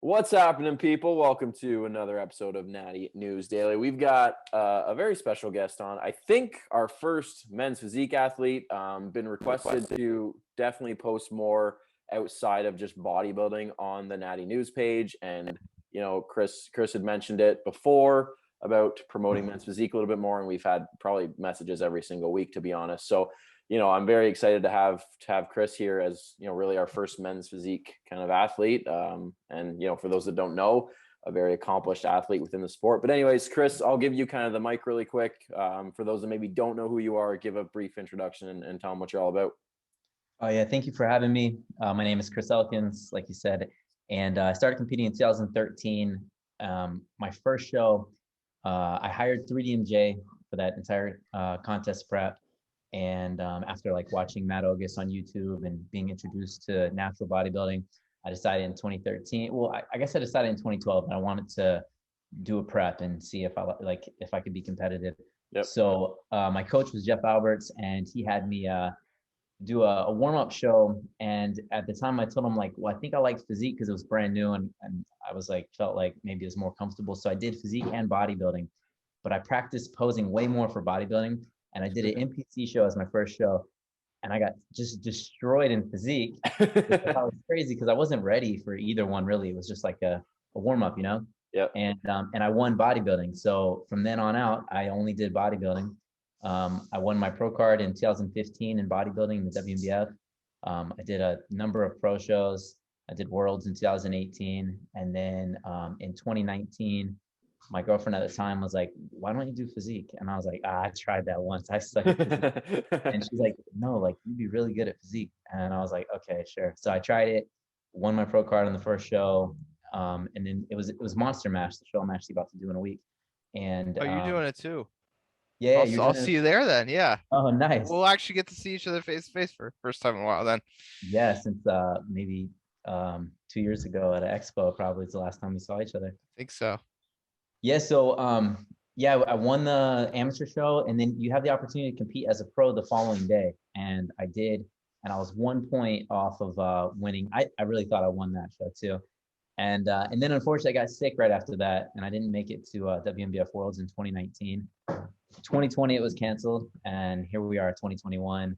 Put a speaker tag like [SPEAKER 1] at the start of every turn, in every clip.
[SPEAKER 1] What's happening, people? Welcome to another episode of Natty News Daily. We've got a very special guest on. I think our first men's physique athlete. Been requested to definitely post more outside of just bodybuilding on the Natty News page. And, you know, Chris had mentioned it before about promoting men's physique a little bit more. And we've had probably messages every single week, to be honest. So, you know, I'm very excited to have Chris here as, you know, really our first men's physique kind of athlete. And, you know, for those that don't know, a very accomplished athlete within the sport. But anyways, Chris, I'll give you kind of the mic really quick. For those that maybe don't know who you are, give a brief introduction and tell them what you're all about.
[SPEAKER 2] Oh yeah, thank you for having me. My name is Chris Elkins, like you said, and I started competing in 2013. My first show, I hired 3DMJ for that entire contest prep. And after like watching Matt Ogus on YouTube and being introduced to natural bodybuilding, I decided in 2013. Well, I guess I decided in 2012 that I wanted to do a prep and see if I could be competitive.
[SPEAKER 1] Yep.
[SPEAKER 2] So my coach was Jeff Alberts, and he had me do a warm-up show. And at the time I told him like, well, I think I liked physique because it was brand new, and I was like, felt like maybe it was more comfortable. So I did physique and bodybuilding, but I practiced posing way more for bodybuilding. And I did an NPC show as my first show, and I got just destroyed in physique. That was crazy because I wasn't ready for either one, really. It was just like a warm-up, you know?
[SPEAKER 1] Yeah.
[SPEAKER 2] And I won bodybuilding. So from then on out, I only did bodybuilding. I won my pro card in 2015 in bodybuilding in the WNBF. I did a number of pro shows. I did Worlds in 2018. And then in 2019, my girlfriend at the time was like, why don't you do physique? And I was like, I tried that once. I suck at physique. And she's like, no, like you'd be really good at physique. And I was like, okay, sure. So I tried it, won my pro card on the first show. And then it was Monster Mash, the show I'm actually about to do in a week. And
[SPEAKER 3] you're doing it too.
[SPEAKER 2] Yeah,
[SPEAKER 3] I'll see you there then. Yeah.
[SPEAKER 2] Oh, nice.
[SPEAKER 3] We'll actually get to see each other face to face for first time in a while then.
[SPEAKER 2] Yeah, since maybe 2 years ago at an expo, probably is the last time we saw each other.
[SPEAKER 3] I think so.
[SPEAKER 2] Yeah, so yeah, I won the amateur show, and then you have the opportunity to compete as a pro the following day, and I did, and I was 1 point off of winning. I really thought I won that show too, and then unfortunately I got sick right after that, and I didn't make it to WNBF Worlds in 2019. 2020 it was canceled, and here we are, 2021.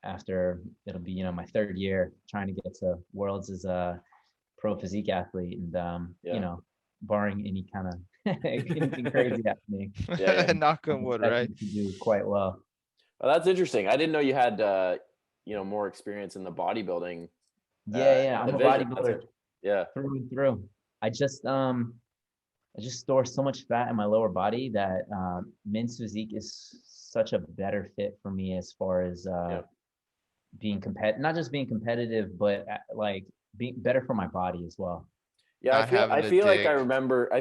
[SPEAKER 2] After it'll be, you know, my third year trying to get to Worlds as a pro physique athlete, and you know, barring any kind of anything crazy happening.
[SPEAKER 3] Knock on wood, right?
[SPEAKER 2] To do quite well.
[SPEAKER 1] Well, that's interesting. I didn't know you had you know, more experience in the bodybuilding.
[SPEAKER 2] Yeah, I'm
[SPEAKER 1] division.
[SPEAKER 2] a bodybuilder.
[SPEAKER 1] Yeah,
[SPEAKER 2] through and through. I just store so much fat in my lower body that men's physique is such a better fit for me as far as being competitive, not just being competitive, but like being better for my body as well.
[SPEAKER 1] Yeah, I feel like I remember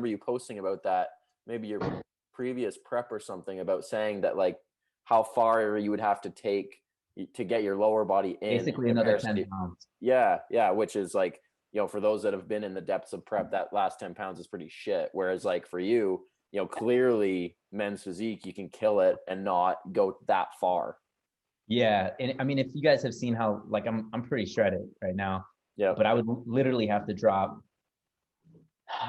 [SPEAKER 1] you posting about that, maybe your previous prep or something, about saying that like how far you would have to take to get your lower body in.
[SPEAKER 2] Basically another 10 pounds.
[SPEAKER 1] Yeah, which is like, you know, for those that have been in the depths of prep, that last 10 pounds is pretty shit. Whereas like for you, you know, clearly men's physique, you can kill it and not go that far.
[SPEAKER 2] Yeah, and I mean, if you guys have seen how like I'm pretty shredded right now.
[SPEAKER 1] Yeah.
[SPEAKER 2] But I would literally have to drop,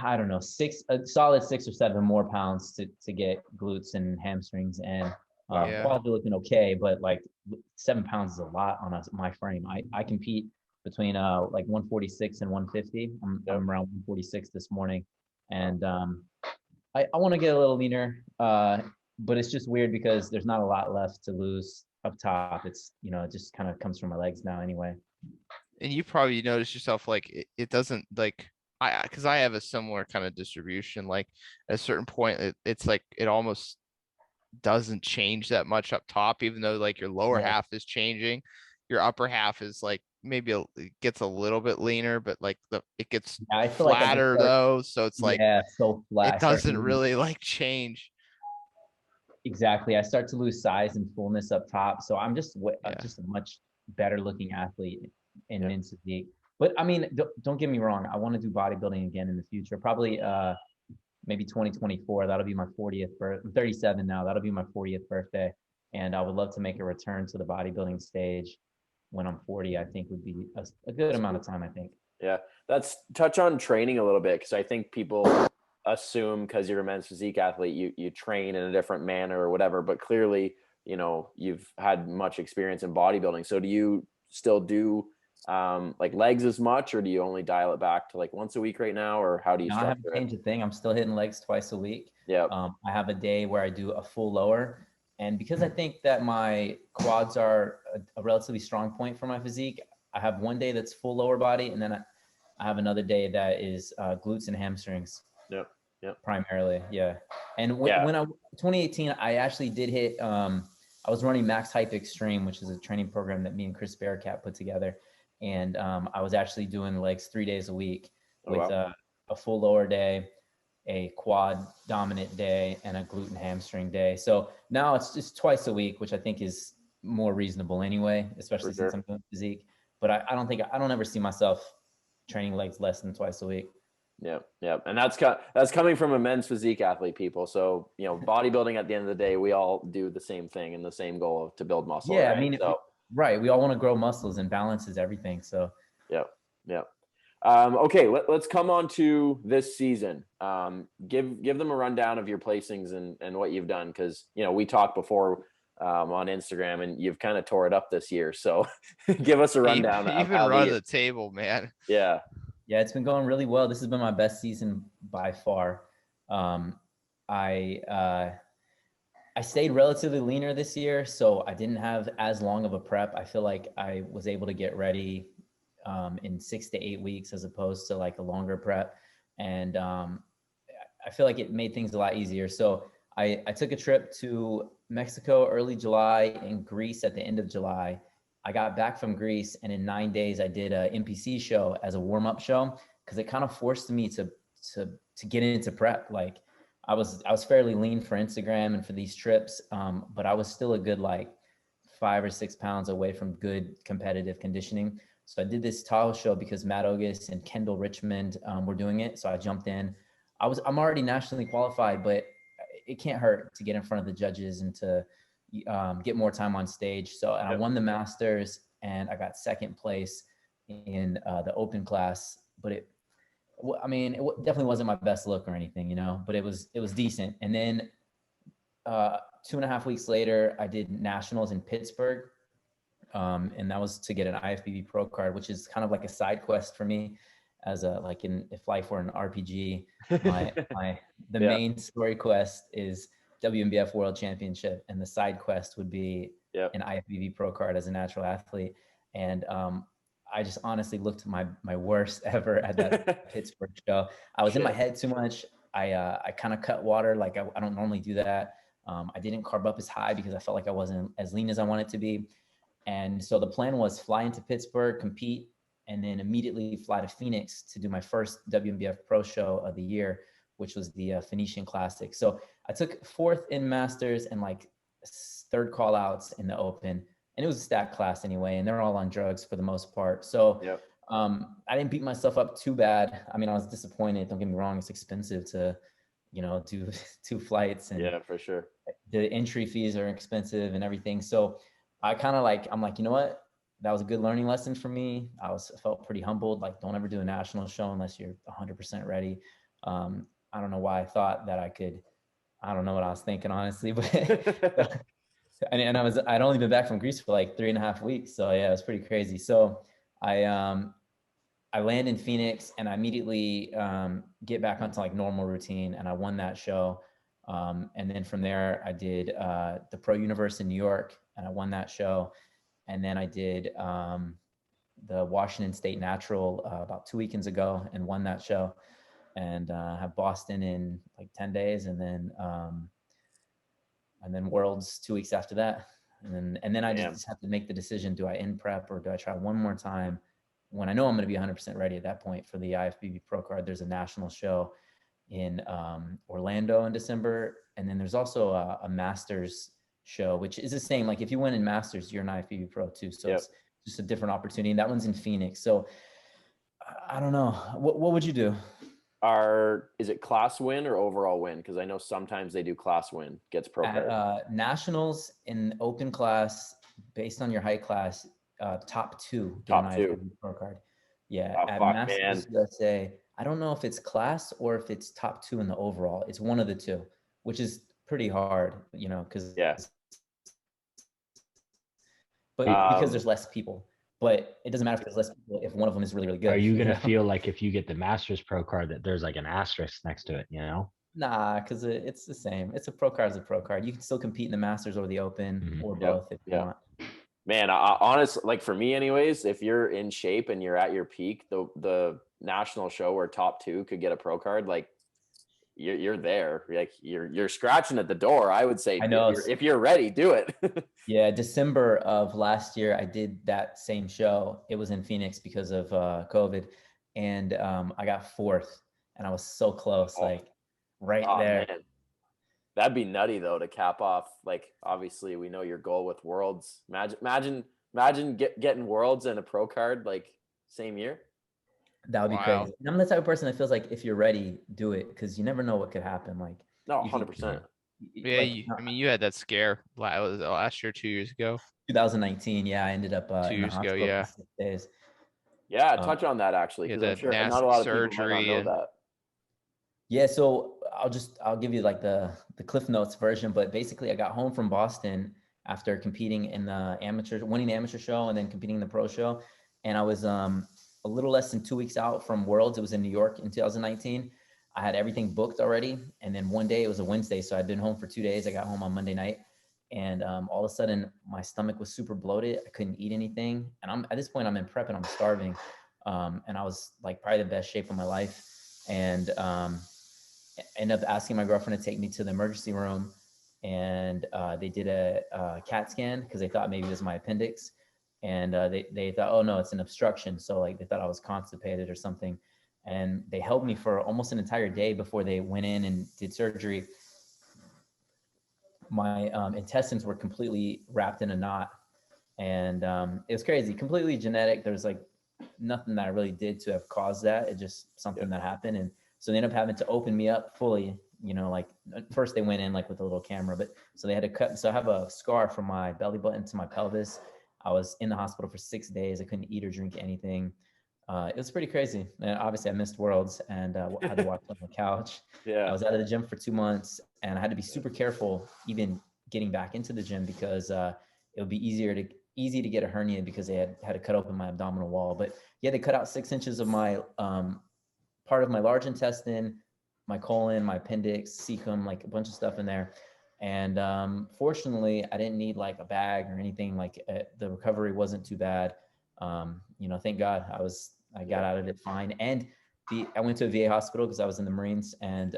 [SPEAKER 2] I don't know, a solid 6 or 7 more pounds to get glutes and hamstrings, and quality looking okay, but like 7 pounds is a lot on my frame. I compete between like 146 and 150. I'm around 146 this morning, and I want to get a little leaner, but it's just weird because there's not a lot left to lose up top. It's, you know, it just kind of comes from my legs now anyway.
[SPEAKER 3] And you probably notice yourself like it doesn't like because I have a similar kind of distribution. Like at a certain point, it's like it almost doesn't change that much up top, even though like your lower half is changing. Your upper half is like maybe it gets a little bit leaner, but like it gets flatter though. So it's like
[SPEAKER 2] so flat.
[SPEAKER 3] It doesn't really like change.
[SPEAKER 2] Exactly. I start to lose size and fullness up top. So I'm just a much better looking athlete in men's physique. But I mean, don't get me wrong. I want to do bodybuilding again in the future. Probably maybe 2024. That'll be my 40th birthday. I'm 37 now. That'll be my 40th birthday. And I would love to make a return to the bodybuilding stage when I'm 40. I think would be a good amount of time, I think.
[SPEAKER 1] Yeah. Let's touch on training a little bit, because I think people assume because you're a men's physique athlete, you train in a different manner or whatever, but clearly, you've had much experience in bodybuilding. So do you still do like legs as much, or do you only dial it back to like once a week right now, or how do you
[SPEAKER 2] No, I haven't
[SPEAKER 1] structure it?
[SPEAKER 2] changed a thing. I'm still hitting legs twice a week.
[SPEAKER 1] Yeah.
[SPEAKER 2] I have a day where I do a full lower. And because I think that my quads are a relatively strong point for my physique, I have one day that's full lower body, and then I have another day that is glutes and hamstrings.
[SPEAKER 1] Yep. Yep.
[SPEAKER 2] Primarily, yeah. And
[SPEAKER 1] Yeah.
[SPEAKER 2] when I 2018, I actually did hit. I was running Max Hype Extreme, which is a training program that me and Chris Bearcat put together, and I was actually doing legs 3 days a week with a full lower day, a quad dominant day, and a glute and hamstring day. So now it's just twice a week, which I think is more reasonable anyway, especially since I'm doing physique. But I don't ever see myself training legs less than twice a week.
[SPEAKER 1] Yeah. And that's coming from a men's physique athlete, people. So, bodybuilding at the end of the day, we all do the same thing and the same goal to build muscle.
[SPEAKER 2] Yeah.
[SPEAKER 1] Right?
[SPEAKER 2] I mean, right. We all want to grow muscles, and balance is everything. So,
[SPEAKER 1] yeah. Okay. Let's come on to this season. Give them a rundown of your placings and what you've done. Cause we talked before, on Instagram, and you've kind of tore it up this year. So give us a rundown.
[SPEAKER 3] You've been running the table, man.
[SPEAKER 1] Yeah.
[SPEAKER 2] Yeah, it's been going really well. This has been my best season by far. I stayed relatively leaner this year, so I didn't have as long of a prep. I feel like I was able to get ready in 6 to 8 weeks as opposed to like a longer prep. And I feel like it made things a lot easier. So I took a trip to Mexico early July and Greece at the end of July. I got back from Greece, and in 9 days I did a NPC show as a warm-up show, because it kind of forced me to get into prep. Like I was fairly lean for Instagram and for these trips, but I was still a good like 5 or 6 pounds away from good competitive conditioning. So I did this Tahoe show because Matt Ogus and Kendall Richmond were doing it. So I jumped in. I'm already nationally qualified, but it can't hurt to get in front of the judges and to get more time on stage. So, and I won the Masters, and I got second place in the open class, but it definitely wasn't my best look or anything, but it was decent. And then 2.5 weeks later, I did nationals in Pittsburgh. And that was to get an IFBB pro card, which is kind of like a side quest for me, as if life were an RPG, the main story quest is WNBF World Championship, and the side quest would be an IFBB pro card as a natural athlete. And I just honestly looked my worst ever at that Pittsburgh show. I was in my head too much. I kind of cut water. Like I don't normally do that. I didn't carb up as high because I felt like I wasn't as lean as I wanted to be. And so the plan was fly into Pittsburgh, compete, and then immediately fly to Phoenix to do my first WNBF pro show of the year, which was the Phoenician Classic. So I took fourth in Masters and like third call outs in the Open. And it was a stat class anyway, and they're all on drugs for the most part. So I didn't beat myself up too bad. I mean, I was disappointed. Don't get me wrong. It's expensive to, do 2 flights. And
[SPEAKER 1] for sure.
[SPEAKER 2] The entry fees are expensive and everything. So I kind of I'm like, you know what? That was a good learning lesson for me. I felt pretty humbled. Like, don't ever do a national show unless you're 100% ready. I don't know why I thought that I could. I don't know what I was thinking, honestly, but I'd only been back from Greece for like 3.5 weeks. So yeah, it was pretty crazy. So I land in Phoenix, and I immediately get back onto like normal routine, and I won that show. And then from there, I did the Pro Universe in New York, and I won that show. And then I did the Washington State Natural about 2 weekends ago and won that show. And have Boston in like 10 days, and then Worlds 2 weeks after that. And then I just have to make the decision: do I end prep, or do I try one more time when I know I'm going to be 100% ready at that point for the IFBB Pro card? There's a national show in Orlando in December, and then there's also a Masters show, which is the same. Like if you win in Masters, you're an IFBB Pro too. So it's just a different opportunity. And that one's in Phoenix. So I don't know. What would you do?
[SPEAKER 1] Is it class win or overall win? Because I know sometimes they do class win gets pro card.
[SPEAKER 2] Nationals in open class, based on your height class, top two
[SPEAKER 1] Top two
[SPEAKER 2] pro card. Yeah,
[SPEAKER 1] Oh
[SPEAKER 2] at
[SPEAKER 1] fuck, man.
[SPEAKER 2] Masters USA, I don't know if it's class or if it's top 2 in the overall. It's one of the two, which is pretty hard, because
[SPEAKER 1] Yeah.
[SPEAKER 2] because
[SPEAKER 1] Um,
[SPEAKER 2] there's less people. But it doesn't matter if there's less people if one of them is really, really
[SPEAKER 4] Are
[SPEAKER 2] good.
[SPEAKER 4] you gonna feel like if you get the Masters Pro card that there's like an asterisk next to it,
[SPEAKER 2] Nah, because it's the same. It's a pro card is a pro card. You can still compete in the Masters or the Open
[SPEAKER 4] Mhm.
[SPEAKER 2] or
[SPEAKER 1] Yep,
[SPEAKER 2] both if you
[SPEAKER 1] yep.
[SPEAKER 2] want.
[SPEAKER 1] Man, honestly, like for me anyways, if you're in shape and you're at your peak, the national show where top 2 could get a pro card, like you're there. Like you're scratching at the door. I would say
[SPEAKER 2] I know.
[SPEAKER 1] if you're ready, do it.
[SPEAKER 2] Yeah, December of last year, I did that same show. It was in Phoenix because of COVID, and I got 4th, and I was so close, like right
[SPEAKER 1] Oh
[SPEAKER 2] there.
[SPEAKER 1] man. That'd be nutty though to cap off. Like obviously we know your goal with Worlds. Imagine getting Worlds and a pro card like same year.
[SPEAKER 2] That would be
[SPEAKER 3] Wow.
[SPEAKER 2] crazy. And I'm the type of person that feels like if you're ready, do it, because you never know what could happen. Like
[SPEAKER 1] No,
[SPEAKER 2] you could-
[SPEAKER 1] 100%.
[SPEAKER 3] Yeah,
[SPEAKER 2] like,
[SPEAKER 3] I mean, you had that scare was it last year, 2 years ago.
[SPEAKER 2] 2019, yeah, I ended up
[SPEAKER 3] 2
[SPEAKER 2] in the
[SPEAKER 3] years ago,
[SPEAKER 2] hospital
[SPEAKER 3] yeah.
[SPEAKER 2] for 6 days.
[SPEAKER 1] Yeah, touch on that actually,
[SPEAKER 3] Yeah,
[SPEAKER 1] because I'm
[SPEAKER 3] that
[SPEAKER 1] sure not a
[SPEAKER 3] nasty
[SPEAKER 1] lot of people might not
[SPEAKER 3] surgery
[SPEAKER 1] know
[SPEAKER 3] and
[SPEAKER 1] that.
[SPEAKER 2] Yeah, so I'll give you like the Cliff Notes version, but basically I got home from Boston after competing in the winning the amateur show and then competing in the pro show, and I was a little less than 2 weeks out from Worlds. It was in New York in 2019. I had everything booked already, and then one day, it was a Wednesday, so I'd been home for 2 days. I got home on Monday night, and all of a sudden my stomach was super bloated. I couldn't eat anything, and at this point I'm in prep and I'm starving, and I was like probably the best shape of my life, and ended up asking my girlfriend to take me to the emergency room, and they did a CAT scan because they thought maybe it was my appendix, and they thought, oh no, it's an obstruction. So like they thought I was constipated or something, and they held me for almost an entire day before they went in and did surgery. My intestines were completely wrapped in a knot, and it was crazy, completely genetic. There's like nothing that I really did to have caused that. It just something that happened. And so they ended up having to open me up fully, like first they went in like with a little camera, but so they had to cut. So I have a scar from my belly button to my pelvis. I was in the hospital for 6 days. I couldn't eat or drink anything. It was pretty crazy. And obviously I missed Worlds and had to watch on the couch.
[SPEAKER 1] Yeah.
[SPEAKER 2] I was out of the gym for 2 months, and I had to be super careful even getting back into the gym because it would be easy to get a hernia because they had to cut open my abdominal wall. But yeah, they cut out 6 inches of my part of my large intestine, my colon, my appendix, cecum, like a bunch of stuff in there. And fortunately, I didn't need like a bag or anything. Like the recovery wasn't too bad. Thank God I got out of it fine. And I went to a VA hospital because I was in the Marines, and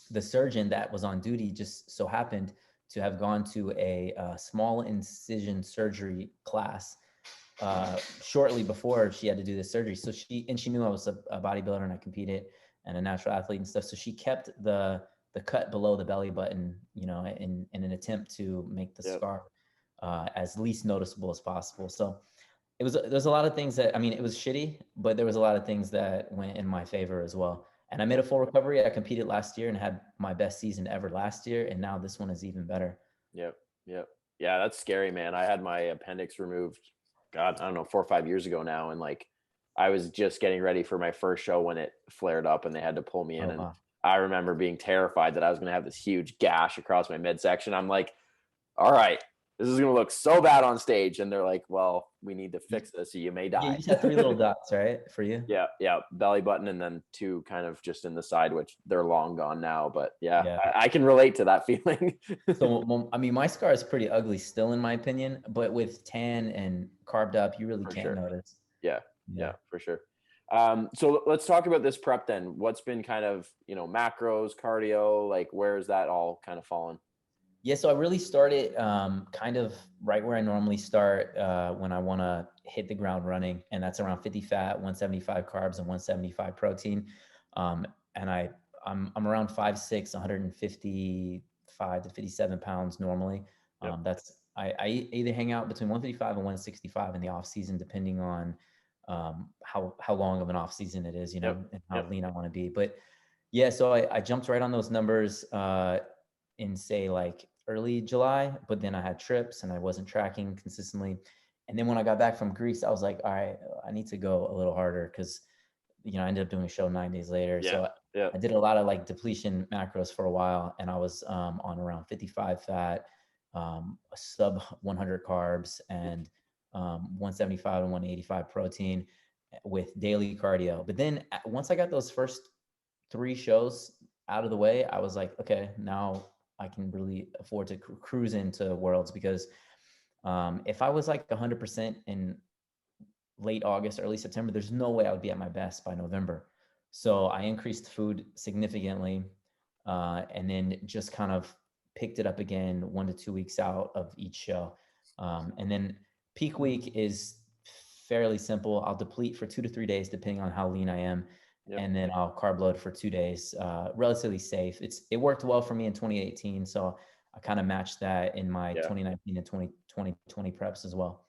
[SPEAKER 2] the surgeon that was on duty just so happened to have gone to a small incision surgery class shortly before she had to do this surgery. So she knew I was a bodybuilder and I competed and a natural athlete and stuff. So she kept the cut below the belly button, in an attempt to make the scar as least noticeable as possible. So there's a lot of things that, I mean, it was shitty, but there was a lot of things that went in my favor as well. And I made a full recovery. I competed last year and had my best season ever last year. And now this one is even better.
[SPEAKER 1] Yep. Yeah, that's scary, man. I had my appendix removed, God, I don't know, 4 or 5 years ago now. And like, I was just getting ready for my first show when it flared up and they had to pull me in. And I remember being terrified that I was going to have this huge gash across my midsection. I'm like, all right, this is going to look so bad on stage. And they're like, well, we need to fix this, so you may die.
[SPEAKER 2] Yeah, you just had 3 little dots, right, for you?
[SPEAKER 1] Yeah. Belly button and then 2 kind of just in the side, which they're long gone now. But yeah. I can relate to that feeling.
[SPEAKER 2] So, I mean, my scar is pretty ugly still, in my opinion, but with tan and carved up, you really can't notice.
[SPEAKER 1] Yeah, for sure. So let's talk about this prep then. What's been kind of, macros, cardio, like where is that all kind of fallen?
[SPEAKER 2] Yeah, so I really started kind of right where I normally start when I want to hit the ground running, and that's around 50 fat, 175 carbs, and 175 protein. And I'm around 5'6", 155 to 57 pounds normally. I either hang out between 155 and 165 in the off season, depending on how long of an off season it is, and how lean I want to be. But yeah, so I jumped right on those numbers in say like early July, but then I had trips and I wasn't tracking consistently. And then when I got back from Greece, I was like, all right, I need to go a little harder because, I ended up doing a show 9 days later.
[SPEAKER 1] Yeah.
[SPEAKER 2] So
[SPEAKER 1] Yeah.
[SPEAKER 2] I did a lot of like depletion macros for a while, and I was on around 55 fat, a sub 100 carbs, and 175 and 185 protein with daily cardio. But then once I got those first 3 shows out of the way, I was like, okay, now I can really afford to cruise into Worlds, because if I was like 100% in late August, early September, there's no way I would be at my best by November. So I increased food significantly, and then just kind of picked it up again 1 to 2 weeks out of each show. And then peak week is fairly simple. I'll deplete for 2 to 3 days, depending on how lean I am.
[SPEAKER 1] Yep.
[SPEAKER 2] And then I'll carb load for 2 days, relatively safe. It worked well for me in 2018. So I kind of matched that in my 2019 and 2020 preps as well.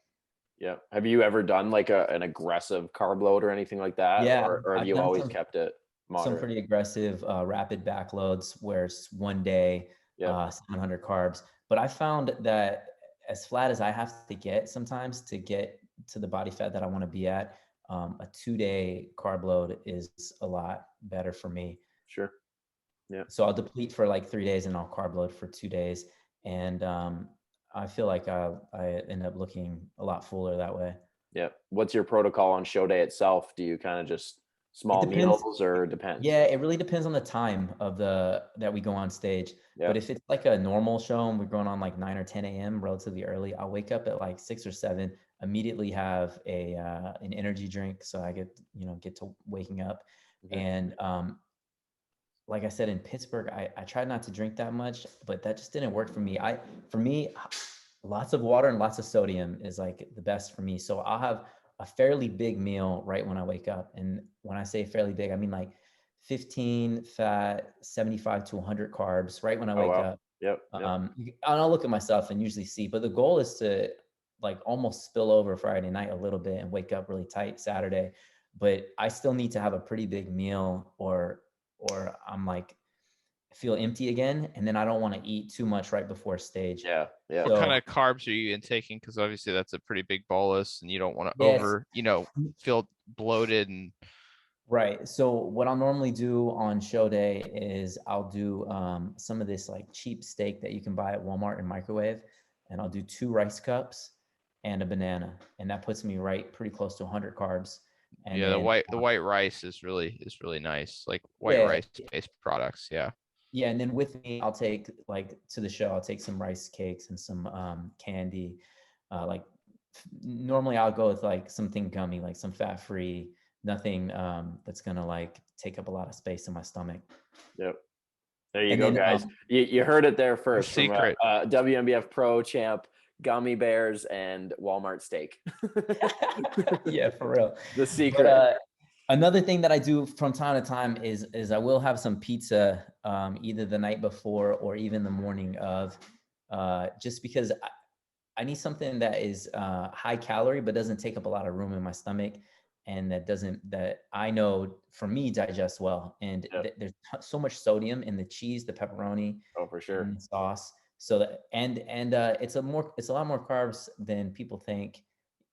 [SPEAKER 1] Yeah. Have you ever done like an aggressive carb load or anything like that?
[SPEAKER 2] Yeah,
[SPEAKER 1] Or have
[SPEAKER 2] I've
[SPEAKER 1] you
[SPEAKER 2] done
[SPEAKER 1] always kept it moderate?
[SPEAKER 2] some pretty aggressive rapid backloads where it's 1 day,
[SPEAKER 1] Yeah.
[SPEAKER 2] 700 carbs. But I found that as flat as I have to get sometimes to get to the body fat that I want to be at, a 2-day carb load is a lot better for me.
[SPEAKER 1] Sure. Yeah.
[SPEAKER 2] So I'll deplete for like 3 days and I'll carb load for 2 days. And I feel like I end up looking a lot fuller that way.
[SPEAKER 1] Yeah. What's your protocol on show day itself? Do you kind of just small meals, or depends?
[SPEAKER 2] Yeah, it really depends on the time of that we go on stage.
[SPEAKER 1] Yeah.
[SPEAKER 2] But if it's like a normal show and we're going on like 9 or 10 a.m. relatively early, I'll wake up at like 6 or 7, immediately have an energy drink, so I get to waking up.
[SPEAKER 1] Mhm.
[SPEAKER 2] And like I said, in Pittsburgh, I tried not to drink that much, but that just didn't work for me. For me, lots of water and lots of sodium is like the best for me. So I'll have a fairly big meal right when I wake up. And when I say fairly big, I mean like 15 fat, 75 to 100 carbs right when I wake up.
[SPEAKER 1] Yep.
[SPEAKER 2] And I'll look at myself and usually see, but the goal is to like almost spill over Friday night a little bit and wake up really tight Saturday. But I still need to have a pretty big meal, or I'm like feel empty again, and then I don't want to eat too much right before stage.
[SPEAKER 1] Yeah. Yeah.
[SPEAKER 3] What kind of carbs are you intaking? Because obviously that's a pretty big bolus, and you don't want to feel bloated and.
[SPEAKER 2] Right. So what I'll normally do on show day is I'll do some of this like cheap steak that you can buy at Walmart and microwave, and I'll do 2 rice cups and a banana, and that puts me right pretty close to 100 carbs. And
[SPEAKER 3] yeah,
[SPEAKER 2] then,
[SPEAKER 3] the white rice is really nice, like white rice based products. Yeah.
[SPEAKER 2] Yeah, and then with me, I'll take like to the show, I'll take some rice cakes and some candy. Normally I'll go with like something gummy, like some fat free, nothing that's gonna like take up a lot of space in my stomach.
[SPEAKER 1] Yep. There you go, guys. You heard it there first.
[SPEAKER 3] Secret.
[SPEAKER 1] From WNBF Pro champ, gummy bears and Walmart steak.
[SPEAKER 2] Yeah, for real.
[SPEAKER 1] The secret.
[SPEAKER 2] But, another thing that I do from time to time is I will have some pizza either the night before or even the morning of, just because I need something that is high calorie but doesn't take up a lot of room in my stomach, and that I know for me digests well. And there's so much sodium in the cheese, the pepperoni,
[SPEAKER 1] for sure,
[SPEAKER 2] and the sauce. So that it's a lot more carbs than people think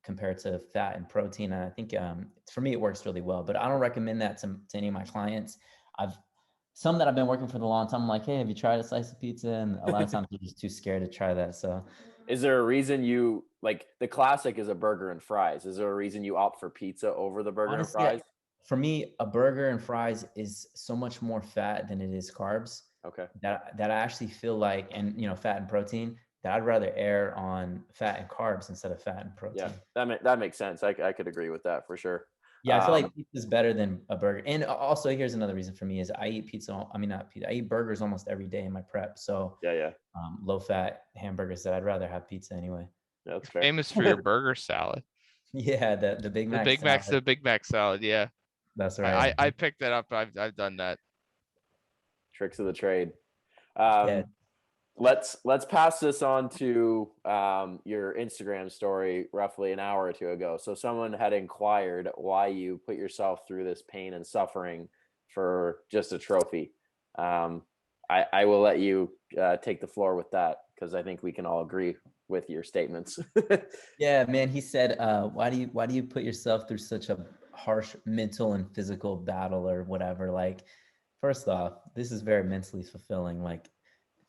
[SPEAKER 2] compared to fat and protein. And I think for me, it works really well, but I don't recommend that to any of my clients. Some that I've been working for a long time, I'm like, hey, have you tried a slice of pizza? And a lot of times they're just too scared to try that. So
[SPEAKER 1] is there a reason you like the classic is a burger and fries? Is there a reason you opt for pizza over the burger and fries?
[SPEAKER 2] For me, a burger and fries is so much more fat than it is carbs.
[SPEAKER 1] Okay.
[SPEAKER 2] That I actually feel like, and fat and protein, that I'd rather err on fat and carbs instead of fat and protein.
[SPEAKER 1] Yeah, that makes sense. I could agree with that for sure.
[SPEAKER 2] Yeah, I feel like pizza is better than a burger. And also, here's another reason for me is I eat pizza. I mean, not pizza. I eat burgers almost every day in my prep. So low fat hamburgers that I'd rather have pizza anyway.
[SPEAKER 1] Yeah, that's fair.
[SPEAKER 3] Famous for your burger salad.
[SPEAKER 2] Yeah, the Big Mac.
[SPEAKER 3] The Big Mac salad. Yeah,
[SPEAKER 2] that's right.
[SPEAKER 3] I picked that up. I've done that.
[SPEAKER 1] Tricks of the trade. Let's pass this on to your Instagram story roughly an hour or two ago. So someone had inquired why you put yourself through this pain and suffering for just a trophy. I will let you take the floor with that. because I think we can all agree with your statements.
[SPEAKER 2] Yeah, man. He said, why do you put yourself through such a harsh mental and physical battle or whatever? Like, first off, this is very mentally fulfilling, like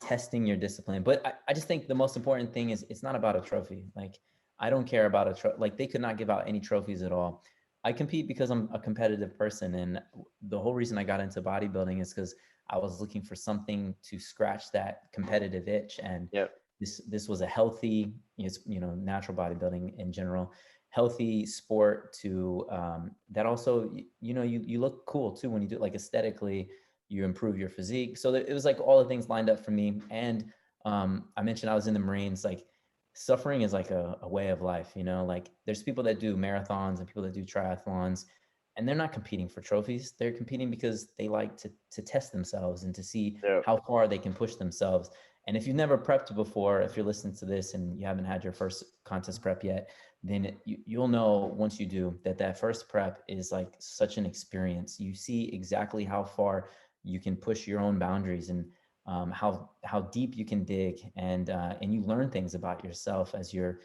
[SPEAKER 2] testing your discipline. But I just think the most important thing is it's not about a trophy. Like, I don't care about a trophy. Like, they could not give out any trophies at all. I compete because I'm a competitive person. And the whole reason I got into bodybuilding is because I was looking for something to scratch that competitive itch. And
[SPEAKER 1] Yep.
[SPEAKER 2] this was a healthy, natural bodybuilding in general, healthy sport to that also, you look cool too when you do it, like aesthetically, you improve your physique. So it was like all the things lined up for me. And I mentioned I was in the Marines. Like, suffering is like a way of life, like there's people that do marathons and people that do triathlons, and they're not competing for trophies. They're competing because they like to test themselves and to see
[SPEAKER 1] Yeah.
[SPEAKER 2] how far they can push themselves. And if you've never prepped before, if you're listening to this and you haven't had your first contest prep yet, then you'll know once you do that first prep is like such an experience. You see exactly how far you can push your own boundaries, and how deep you can dig, and you learn things about yourself as you're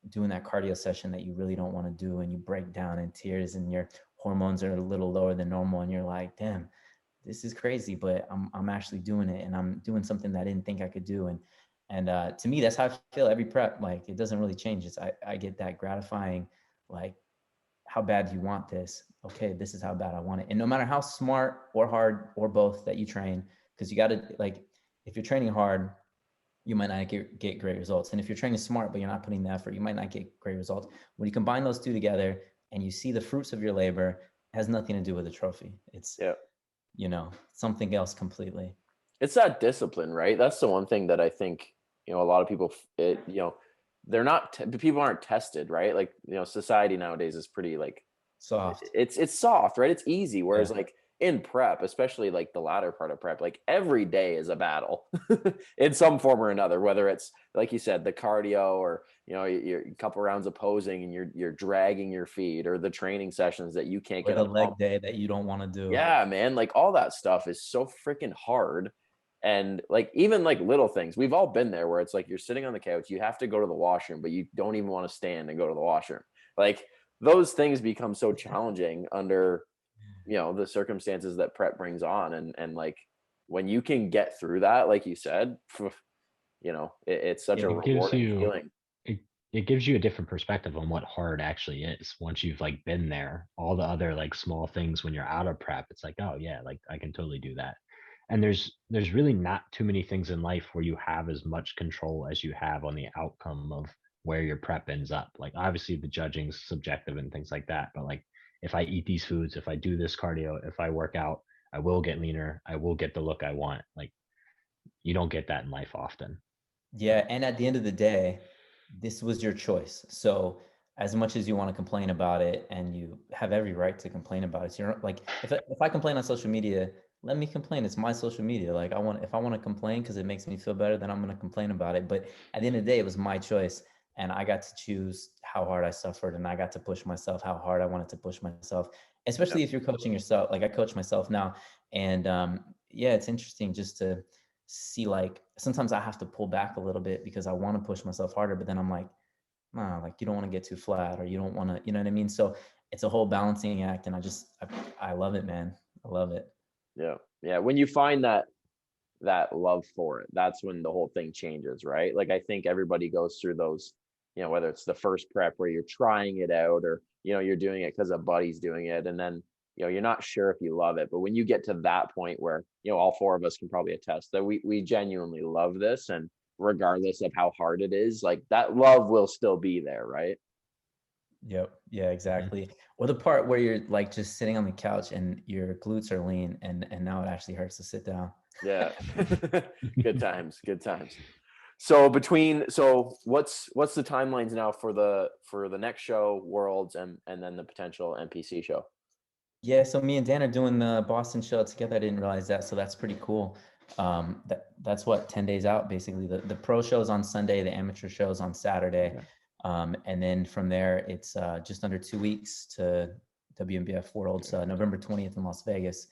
[SPEAKER 2] doing that cardio session that you really don't want to do, and you break down in tears and your hormones are a little lower than normal, and you're like, damn, this is crazy, but I'm actually doing it, and I'm doing something that I didn't think I could do. And to me, that's how I feel every prep. Like, it doesn't really change. I get that gratifying, like, how bad do you want this? Okay, this is how bad I want it. And no matter how smart or hard or both that you train, because you got to, like, if you're training hard, you might not get great results. And if you're training smart, but you're not putting the effort, you might not get great results. When you combine those two together and you see the fruits of your labor, it has nothing to do with a trophy. It's, something else completely.
[SPEAKER 1] It's that discipline, right? That's the one thing that I think, a lot of people, they're not, people aren't tested, right? Like, society nowadays is pretty like
[SPEAKER 2] Soft.
[SPEAKER 1] It's soft, right? It's easy. Whereas
[SPEAKER 2] Yeah.
[SPEAKER 1] like in prep, especially like the latter part of prep, like every day is a battle in some form or another, whether it's like you said, the cardio, or, you're a couple rounds of posing and you're dragging your feet, or the training sessions that you can't
[SPEAKER 2] Or
[SPEAKER 1] get
[SPEAKER 2] the
[SPEAKER 1] up.
[SPEAKER 2] leg day that you don't want to do.
[SPEAKER 1] Yeah, man. Like all that stuff is so freaking hard. And like, even like little things, we've all been there where it's like, you're sitting on the couch, you have to go to the washroom, but you don't even want to stand and go to the washroom. Like, those things become so challenging under, the circumstances that prep brings on. And like, when you can get through that, like you said, it's such a
[SPEAKER 4] It gives
[SPEAKER 1] rewarding
[SPEAKER 4] you
[SPEAKER 1] feeling.
[SPEAKER 4] it gives you a different perspective on what hard actually is once you've like been there. All the other like small things when you're out of prep, it's like, oh yeah, like I can totally do that. And there's really not too many things in life where you have as much control as you have on the outcome of where your prep ends up. Like, obviously the judging's subjective and things like that, but like, if I eat these foods, if I do this cardio, if I work out, I will get leaner, I will get the look I want. Like, you don't get that in life often.
[SPEAKER 2] Yeah. And at the end of the day, this was your choice. So as much as you want to complain about it, and you have every right to complain about it, so you're like, if I complain on social media, let me complain. It's my social media. Like, if I want to complain because it makes me feel better, then I'm going to complain about it. But at the end of the day, it was my choice, and I got to choose how hard I suffered, and I got to push myself how hard I wanted to push myself, especially if you're coaching yourself. Like, I coach myself now. And yeah, it's interesting just to see, like, sometimes I have to pull back a little bit because I want to push myself harder, but then I'm like, nah, like, you don't want to get too flat, or you don't want to, you know what I mean? So it's a whole balancing act, and I love it, man. I love it.
[SPEAKER 1] Yeah. When you find that love for it, that's when the whole thing changes, right? Like, I think everybody goes through those, whether it's the first prep where you're trying it out, or, you're doing it because a buddy's doing it, and then, you're not sure if you love it. But when you get to that point where, all four of us can probably attest that we genuinely love this, and regardless of how hard it is, like, that love will still be there, right?
[SPEAKER 2] Yep. Yeah, exactly. Or the part where you're like just sitting on the couch and your glutes are lean, and now it actually hurts to sit down.
[SPEAKER 1] Yeah. Good times. So what's the timelines now for the next show, Worlds, and then the potential NPC show?
[SPEAKER 2] Yeah, so me and Dan are doing the Boston show together. I didn't realize that, so that's pretty cool. That's what, 10 days out, basically. The pro show's on Sunday, the amateur show's on Saturday.
[SPEAKER 1] Okay.
[SPEAKER 2] And then from there, it's just under 2 weeks to WNBF Worlds, November 20th in Las Vegas.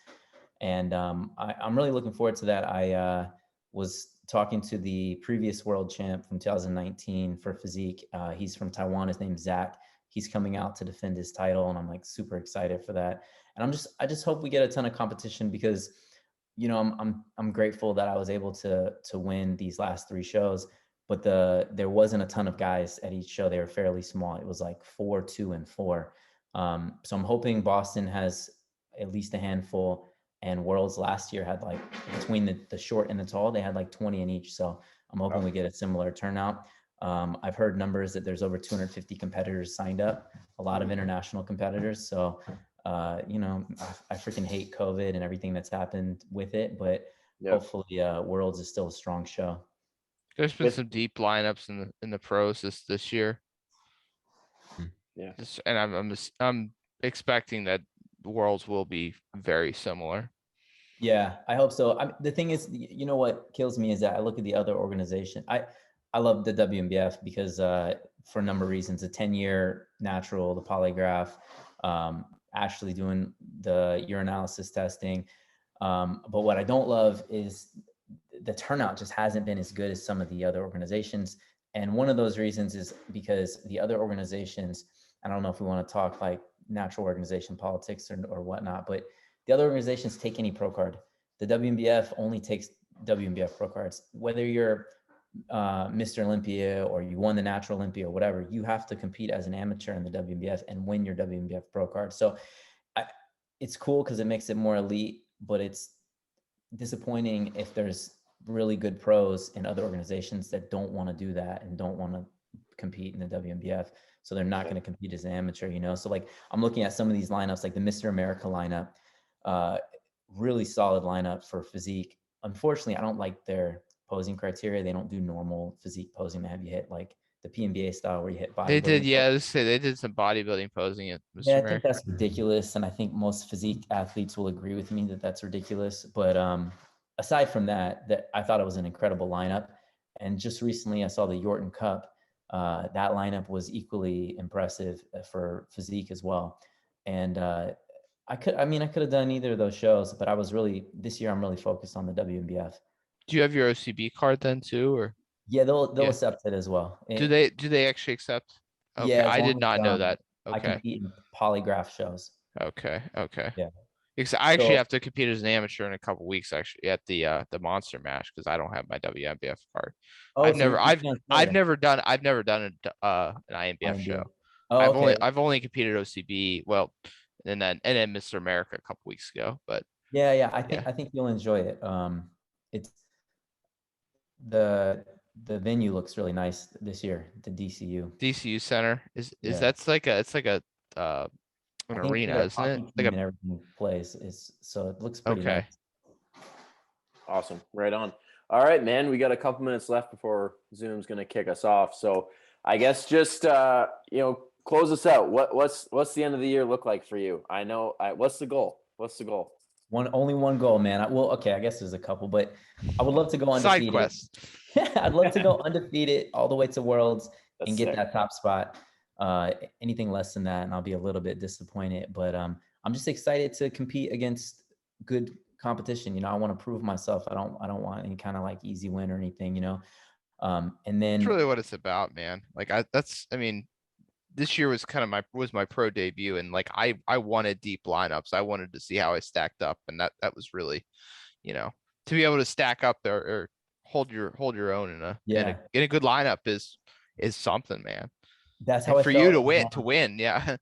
[SPEAKER 2] And I'm really looking forward to that. I was talking to the previous world champ from 2019 for Physique. He's from Taiwan. His name's Zach. He's coming out to defend his title, and I'm like super excited for that. And I just hope we get a ton of competition because, you know, I'm grateful that I was able to win these last 3 shows, but there wasn't a ton of guys at each show. They were fairly small. It was like 4, 2, and 4. So I'm hoping Boston has at least a handful, and Worlds last year had like between the short and the tall, they had like 20 in each. So I'm hoping we get a similar turnout. I've heard numbers that there's over 250 competitors signed up, a lot of international competitors. So, you know, I freaking hate COVID and everything that's happened with it, but hopefully Worlds is still a strong show.
[SPEAKER 3] There's been some deep lineups in the pros this year.
[SPEAKER 1] Yeah.
[SPEAKER 3] And I'm expecting that Worlds will be very similar.
[SPEAKER 2] Yeah, I hope so. The thing is, you know what kills me is that I look at the other organization. I love the WNBF because for a number of reasons, the 10-year natural, the polygraph, actually doing the urinalysis testing. But what I don't love is the turnout just hasn't been as good as some of the other organizations. And one of those reasons is because the other organizations, I don't know if we want to talk like natural organization politics or whatnot, but the other organizations take any pro card. The WNBF only takes WNBF pro cards. Whether you're Mr. Olympia or you won the Natural Olympia or whatever, you have to compete as an amateur in the WNBF and win your WNBF pro card. So it's cool because it makes it more elite, but it's disappointing if there's really good pros in other organizations that don't want to do that and don't want to compete in the WNBF. So they're not going to compete as an amateur, you know? So like I'm looking at some of these lineups, like the Mr. America lineup, really solid lineup for Physique. Unfortunately, I don't like their posing criteria. They don't do normal physique posing. They have you hit like the PNBA style where you hit bodybuilding.
[SPEAKER 3] They did, yeah. They did some bodybuilding posing at Mr.
[SPEAKER 2] Yeah, I
[SPEAKER 3] America.
[SPEAKER 2] think that's ridiculous, and I think most physique athletes will agree with me that that's ridiculous. But aside from that I thought it was an incredible lineup. And just recently, I saw the Yorton Cup. That lineup was equally impressive for Physique as well. And I could have done either of those shows, but this year I'm really focused on the WNBF.
[SPEAKER 3] Do you have your OCB card then too, or?
[SPEAKER 2] Yeah, they'll accept it as well.
[SPEAKER 3] Do they actually accept? Okay,
[SPEAKER 2] Yeah,
[SPEAKER 3] I did not know that.
[SPEAKER 2] I
[SPEAKER 3] Okay.
[SPEAKER 2] compete in polygraph shows.
[SPEAKER 3] Okay.
[SPEAKER 2] Yeah.
[SPEAKER 3] Because I actually have to compete as an amateur in a couple weeks actually at the Monster Mash because I don't have my WNBF card.
[SPEAKER 2] Oh,
[SPEAKER 3] I've
[SPEAKER 2] so
[SPEAKER 3] never done an INBF show.
[SPEAKER 2] Oh, okay.
[SPEAKER 3] I've only competed OCB, well, and then Mr. America a couple weeks ago, but
[SPEAKER 2] Yeah, I think you'll enjoy it. It's the venue looks really nice this year, the
[SPEAKER 3] DCU Center is
[SPEAKER 2] Yeah.
[SPEAKER 3] that's like an arena, isn't it? Like
[SPEAKER 2] and everything plays so it looks pretty
[SPEAKER 3] Okay.
[SPEAKER 2] nice.
[SPEAKER 1] Awesome. Right on. All right, man. We got a couple minutes left before Zoom's going to kick us off. So I guess just, close us out. What's the end of the year look like for you? What's the goal?
[SPEAKER 2] Only one goal, man. I guess there's a couple, but I would love to go undefeated.
[SPEAKER 3] Side quest.
[SPEAKER 2] I'd love to go undefeated all the way to Worlds
[SPEAKER 1] That's
[SPEAKER 2] and get
[SPEAKER 1] sick.
[SPEAKER 2] that top spot. Anything less than that, and I'll be a little bit disappointed. But I'm just excited to compete against good competition. You know, I want to prove myself. I don't want any kind of like easy win or anything. You know, and then
[SPEAKER 3] That's really what it's about, man. Like this year was kind of my pro debut, and like I wanted deep lineups. I wanted to see how I stacked up, and that was really, to be able to stack up there or hold your own in a good lineup is something, man.
[SPEAKER 2] That's how
[SPEAKER 3] for you to win. Yeah.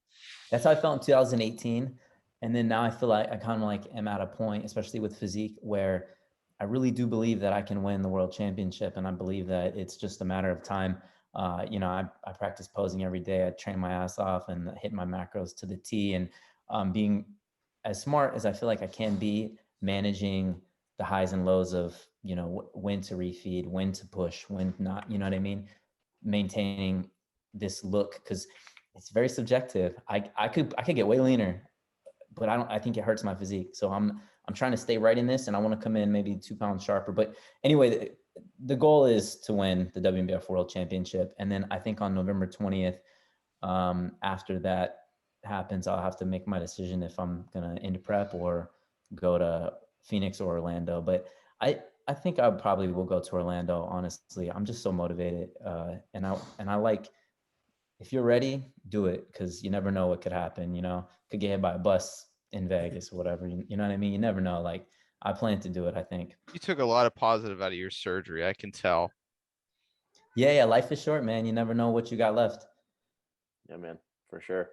[SPEAKER 2] That's how I felt in 2018. And then now I feel like I kind of like am at a point, especially with Physique, where I really do believe that I can win the world championship. And I believe that it's just a matter of time. I practice posing every day. I train my ass off and hit my macros to the T, and being as smart as I feel like I can be, managing the highs and lows of, when to refeed, when to push, when not, you know what I mean? Maintaining this look, because it's very subjective. I could get way leaner, but I think it hurts my physique. So I'm trying to stay right in this, and I want to come in maybe 2 pounds sharper. But anyway, the goal is to win the WNBF World Championship. And then I think on November 20th, after that happens, I'll have to make my decision if I'm going to end prep or go to Phoenix or Orlando. But I think I probably will go to Orlando. Honestly, I'm just so motivated, and I like. If you're ready, do it, because you never know what could happen. Could get hit by a bus in Vegas, whatever. You know what I mean? You never know. Like, I plan to do it, I think.
[SPEAKER 3] You took a lot of positive out of your surgery. I can tell.
[SPEAKER 2] Yeah, life is short, man. You never know what you got left.
[SPEAKER 1] Yeah, man, for sure.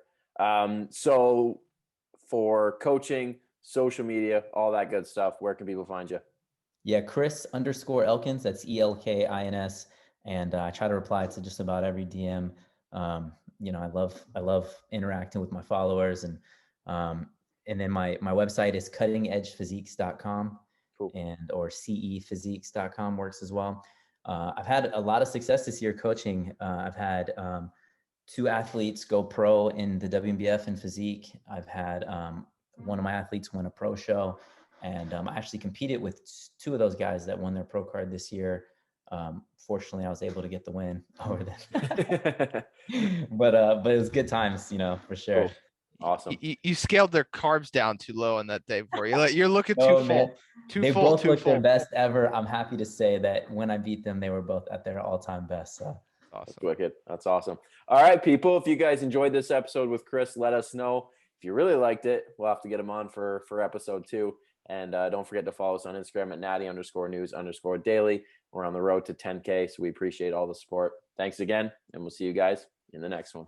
[SPEAKER 1] So for coaching, social media, all that good stuff, where can people find you?
[SPEAKER 2] Yeah, Chris_Elkins. That's ELKINS. And I try to reply to just about every DM. I love interacting with my followers, and then my website is cuttingedgephysiques.com.
[SPEAKER 1] Cool.
[SPEAKER 2] or CEphysiques.com works as well. I've had a lot of success this year coaching. I've had 2 athletes go pro in the WNBF and Physique. I've had one of my athletes win a pro show, and I actually competed with 2 of those guys that won their pro card this year. Fortunately, I was able to get the win over them. but it was good times, for sure.
[SPEAKER 1] Cool. Awesome.
[SPEAKER 3] You scaled their carbs down too low on that day before you're looking
[SPEAKER 2] No,
[SPEAKER 3] too
[SPEAKER 2] man.
[SPEAKER 3] full.
[SPEAKER 2] They
[SPEAKER 3] full,
[SPEAKER 2] both looked
[SPEAKER 3] full.
[SPEAKER 2] their best ever. I'm happy to say that when I beat them, they were both at their all-time best. So
[SPEAKER 3] Awesome.
[SPEAKER 1] That's wicked. That's awesome. All right, people. If you guys enjoyed this episode with Chris, let us know. If you really liked it, we'll have to get him on for episode 2. And don't forget to follow us on Instagram at natty_news_daily. We're on the road to 10K, so we appreciate all the support. Thanks again, and we'll see you guys in the next one.